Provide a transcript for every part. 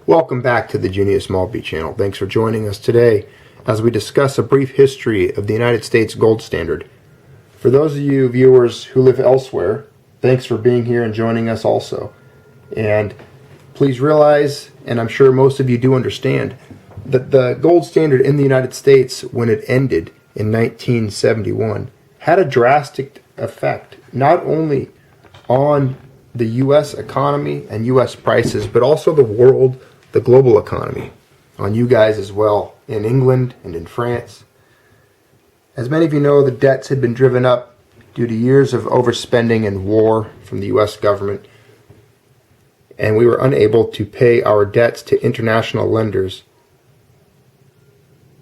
Welcome back to the Junius Maltby channel. Thanks for joining us today as we discuss a brief history of the United States gold standard. For those of you viewers who live elsewhere, thanks for being here and joining us also. And please realize, and I'm sure most of you do understand, that the gold standard in the United States, when it ended in 1971, had a drastic effect not only on the U.S. economy and U.S. prices, but also the global economy, on you guys as well, in England and in France. As many of you know, the debts had been driven up due to years of overspending and war from the U.S. government, and we were unable to pay our debts to international lenders,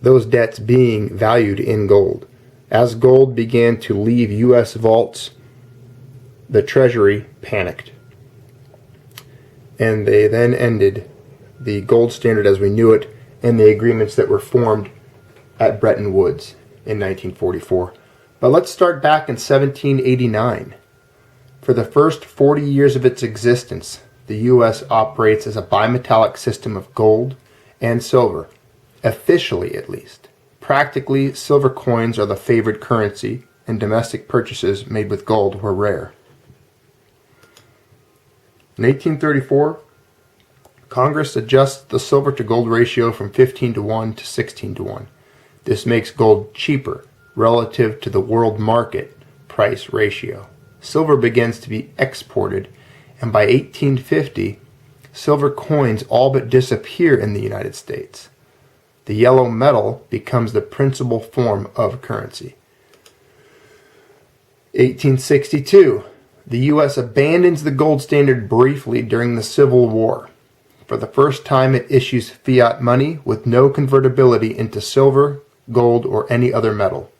those debts being valued in gold. As gold began to leave U.S. vaults, the Treasury panicked, and they then ended the gold standard as we knew it and the agreements that were formed at Bretton Woods in 1944. But let's start back in 1789. For the first 40 years of its existence, the U.S. operates as a bimetallic system of gold and silver, officially at least. Practically, silver coins are the favored currency, and domestic purchases made with gold were rare. In 1834, Congress adjusts the silver to gold ratio from 15:1 to 16:1. This makes gold cheaper relative to the world market price ratio. Silver begins to be exported, and by 1850, silver coins all but disappear in the United States. The yellow metal becomes the principal form of currency. 1862, the U.S. abandons the gold standard briefly during the Civil War. For the first time, it issues fiat money with no convertibility into silver, gold, or any other metal.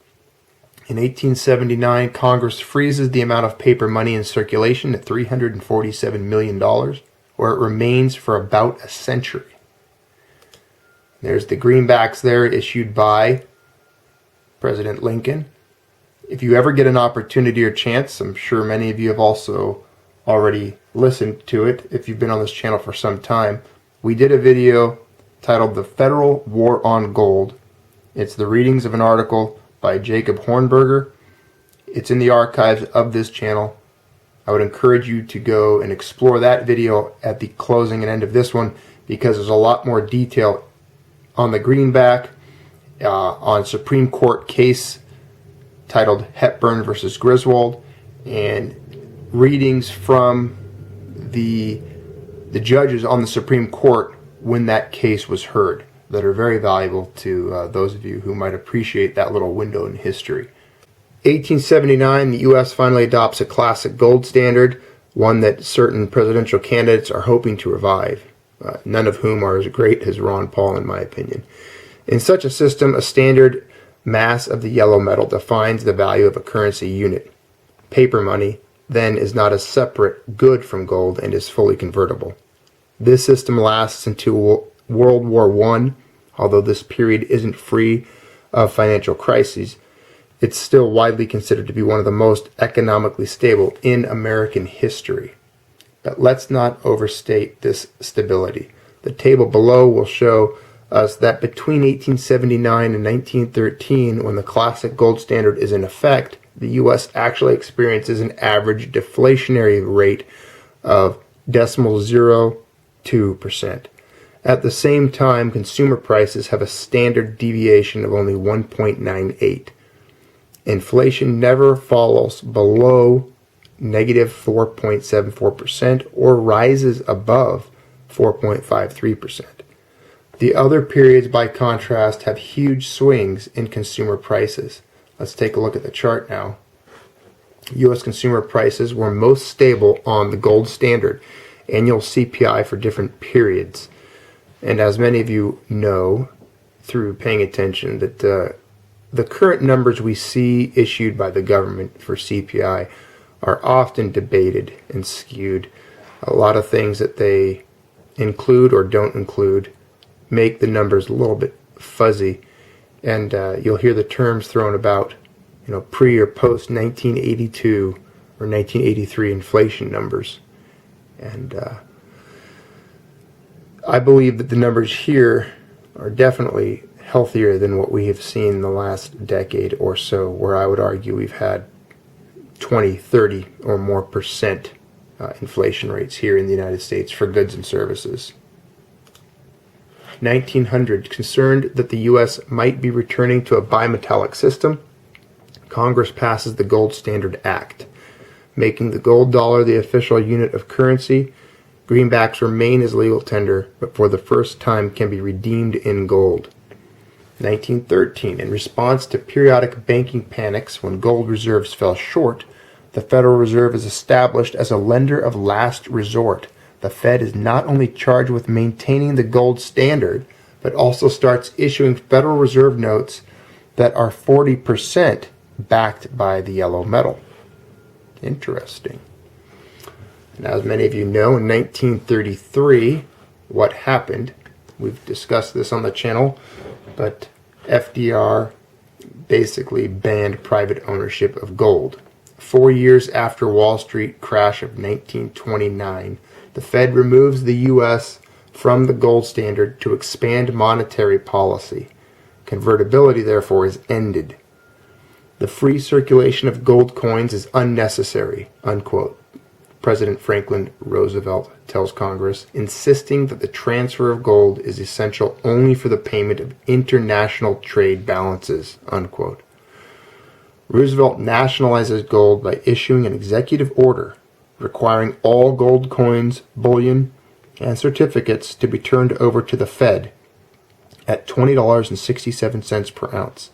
In 1879, Congress freezes the amount of paper money in circulation at $347 million, where it remains for about a century. There's the greenbacks there issued by President Lincoln. If you ever get an opportunity or chance, I'm sure many of you have also already listened to it if you've been on this channel for some time. We did a video titled The Federal War on Gold. It's the readings of an article by Jacob Hornberger. It's in the archives of this channel. I would encourage you to go and explore that video at the closing and end of this one, because there's a lot more detail on the greenback, on Supreme Court case titled Hepburn versus Griswold, and readings from the judges on the Supreme Court when that case was heard that are very valuable to those of you who might appreciate that little window in history. 1879, the U.S. finally adopts a classic gold standard, one that certain presidential candidates are hoping to revive, none of whom are as great as Ron Paul, in my opinion. In such a system, a standard mass of the yellow metal defines the value of a currency unit. Paper money then is not a separate good from gold and is fully convertible. This system lasts until World War I. Although this period isn't free of financial crises, it's still widely considered to be one of the most economically stable in American history. But let's not overstate this stability. The table below will show us that between 1879 and 1913, when the classic gold standard is in effect, the U.S. actually experiences an average deflationary rate of 0.02%. At the same time, consumer prices have a standard deviation of only 1.98. Inflation never falls below negative 4.74% or rises above 4.53%. The other periods, by contrast, have huge swings in consumer prices. Let's take a look at the chart now. U.S. consumer prices were most stable on the gold standard, annual CPI for different periods. And as many of you know through paying attention, that the current numbers we see issued by the government for CPI are often debated and skewed. A lot of things that they include or don't include make the numbers a little bit fuzzy, and you'll hear the terms thrown about, pre or post 1982 or 1983 inflation numbers. And I believe that the numbers here are definitely healthier than what we have seen the last decade or so, where I would argue we've had 20, 30 or more percent inflation rates here in the United States for goods and services. 1900, concerned that the U.S. might be returning to a bimetallic system, Congress passes the Gold Standard Act, making the gold dollar the official unit of currency. Greenbacks remain as legal tender, but for the first time can be redeemed in gold. 1913, in response to periodic banking panics when gold reserves fell short, the Federal Reserve is established as a lender of last resort. The Fed is not only charged with maintaining the gold standard, but also starts issuing Federal Reserve notes that are 40% backed by the yellow metal. Interesting. Now, as many of you know, in 1933, what happened? We've discussed this on the channel, but FDR basically banned private ownership of gold. 4 years after Wall Street crash of 1929, the Fed removes the U.S. from the gold standard to expand monetary policy. Convertibility, therefore, is ended. The free circulation of gold coins is unnecessary, unquote. President Franklin Roosevelt tells Congress, insisting that the transfer of gold is essential only for the payment of international trade balances, unquote. Roosevelt nationalizes gold by issuing an executive order requiring all gold coins, bullion, and certificates to be turned over to the Fed at $20.67 per ounce.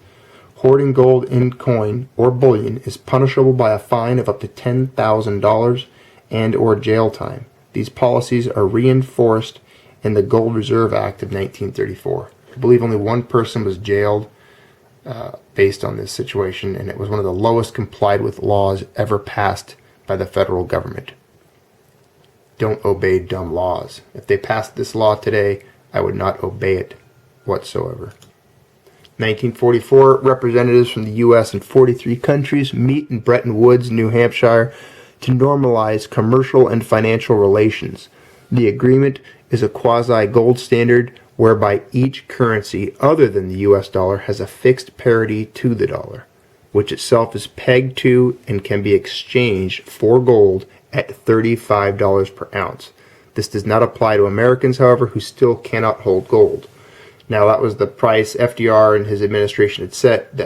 Hoarding gold in coin or bullion is punishable by a fine of up to $10,000 and or jail time. These policies are reinforced in the Gold Reserve Act of 1934. I believe only one person was jailed based on this situation, and it was one of the lowest complied with laws ever passed by the federal government. Don't obey dumb laws. If they passed this law today, I would not obey it whatsoever. 1944, representatives from the U.S. and 43 countries meet in Bretton Woods, New Hampshire, to normalize commercial and financial relations. The agreement is a quasi-gold standard whereby each currency other than the U.S. dollar has a fixed parity to the dollar, which itself is pegged to and can be exchanged for gold at $35 per ounce. This does not apply to Americans, however, who still cannot hold gold. Now, that was the price FDR and his administration had set.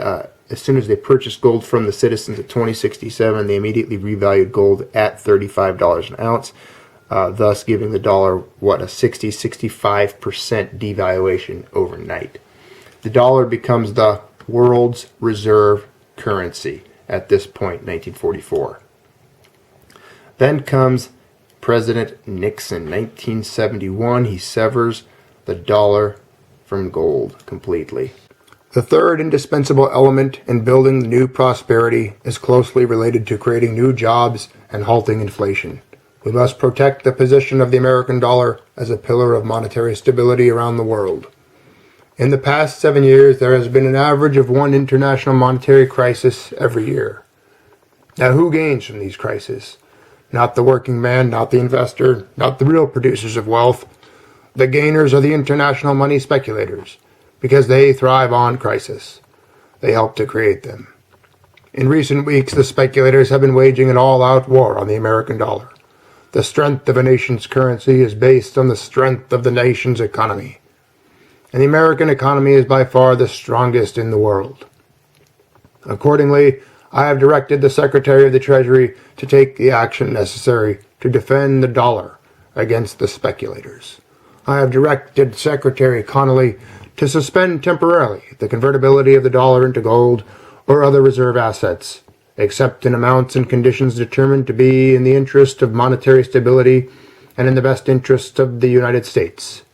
As soon as they purchased gold from the citizens at $20.67, they immediately revalued gold at $35 an ounce, thus giving the dollar, a 65% devaluation overnight. The dollar becomes the world's reserve currency at this point, 1944. Then comes President Nixon, 1971. He severs the dollar from gold completely. The third indispensable element in building the new prosperity is closely related to creating new jobs and halting inflation. We must protect the position of the American dollar as a pillar of monetary stability around the world. In the past 7 years, there has been an average of one international monetary crisis every year. Now, who gains from these crises? Not the working man, not the investor, not the real producers of wealth. The gainers are the international money speculators, because they thrive on crisis. They help to create them. In recent weeks, the speculators have been waging an all-out war on the American dollar. The strength of a nation's currency is based on the strength of the nation's economy. And the American economy is by far the strongest in the world. Accordingly, I have directed the Secretary of the Treasury to take the action necessary to defend the dollar against the speculators. I have directed Secretary Connolly to suspend temporarily the convertibility of the dollar into gold or other reserve assets, except in amounts and conditions determined to be in the interest of monetary stability and in the best interest of the United States.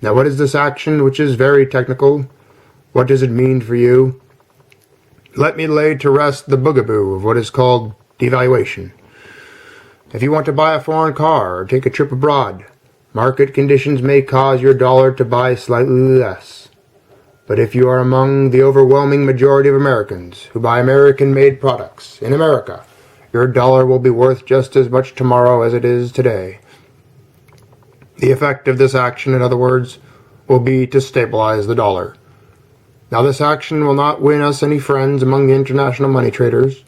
Now, what is this action, which is very technical? What does it mean for you? Let me lay to rest the bugaboo of what is called devaluation. If you want to buy a foreign car or take a trip abroad, market conditions may cause your dollar to buy slightly less. But if you are among the overwhelming majority of Americans who buy American-made products in America, your dollar will be worth just as much tomorrow as it is today. The effect of this action, in other words, will be to stabilize the dollar. Now, this action will not win us any friends among the international money traders,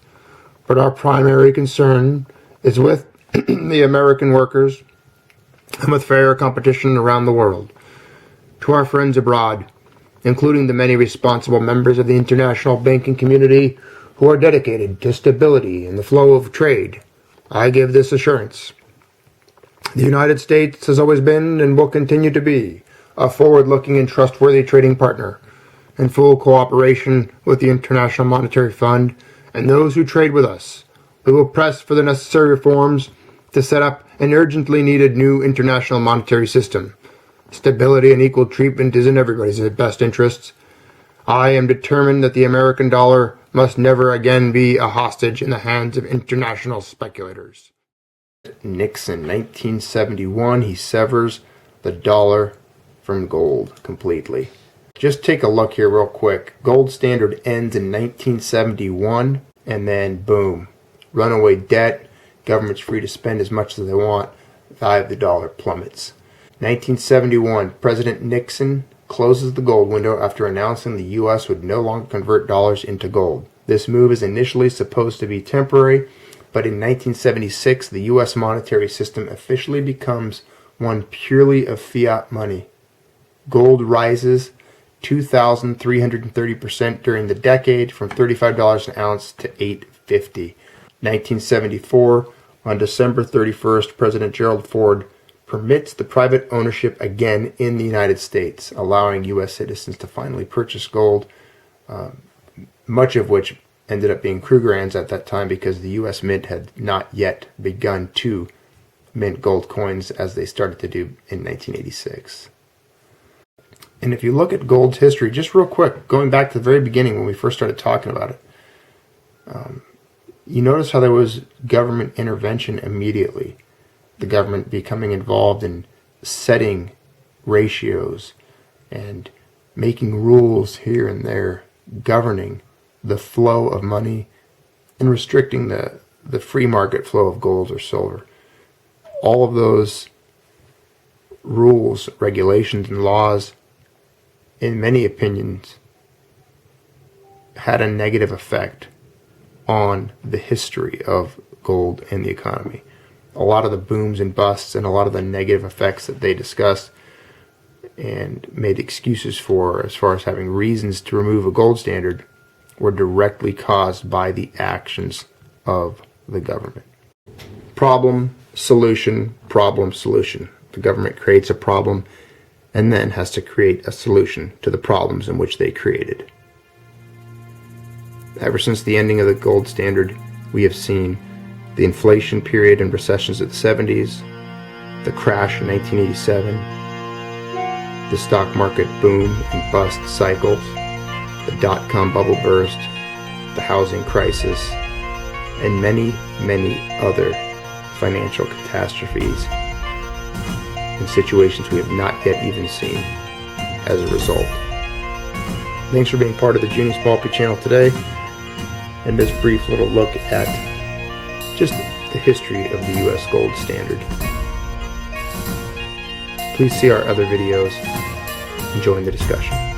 but our primary concern is with the American workers and with fair competition around the world. To our friends abroad, including the many responsible members of the international banking community who are dedicated to stability and the flow of trade, I give this assurance. The United States has always been and will continue to be a forward-looking and trustworthy trading partner, in full cooperation with the International Monetary Fund and those who trade with us. We will press for the necessary reforms to set up an urgently needed new international monetary system. Stability and equal treatment is in everybody's best interests. I am determined that the American dollar must never again be a hostage in the hands of international speculators. Nixon, 1971, he severs the dollar from gold completely. Just take a look here real quick. Gold standard ends in 1971, and then boom, runaway debt, government's free to spend as much as they want, value of the dollar plummets. 1971, President Nixon closes the gold window after announcing the U.S. would no longer convert dollars into gold. This move is initially supposed to be temporary, but in 1976, the U.S. monetary system officially becomes one purely of fiat money. Gold rises 2,330% during the decade, from $35 an ounce to $8.50. 1974, on December 31st, President Gerald Ford permits the private ownership again in the United States, allowing U.S. citizens to finally purchase gold, much of which ended up being Krugerrands at that time because the U.S. Mint had not yet begun to mint gold coins as they started to do in 1986. And if you look at gold's history, just real quick, going back to the very beginning when we first started talking about it, you notice how there was government intervention immediately. The government becoming involved in setting ratios and making rules here and there, governing the flow of money and restricting the free market flow of gold or silver. All of those rules, regulations, and laws, in many opinions, had a negative effect on the history of gold and the economy. A lot of the booms and busts and a lot of the negative effects that they discussed and made excuses for as far as having reasons to remove a gold standard were directly caused by the actions of the government. Problem, solution, problem, solution. The government creates a problem and then has to create a solution to the problems in which they created. Ever since the ending of the gold standard, we have seen the inflation period and recessions of the 70s, the crash in 1987, the stock market boom and bust cycles, the dot-com bubble burst, the housing crisis, and many, many other financial catastrophes in situations we have not yet even seen as a result. Thanks for being part of the Junius Balpe channel today, and this brief little look at just the history of the U.S. gold standard. Please see our other videos and join the discussion.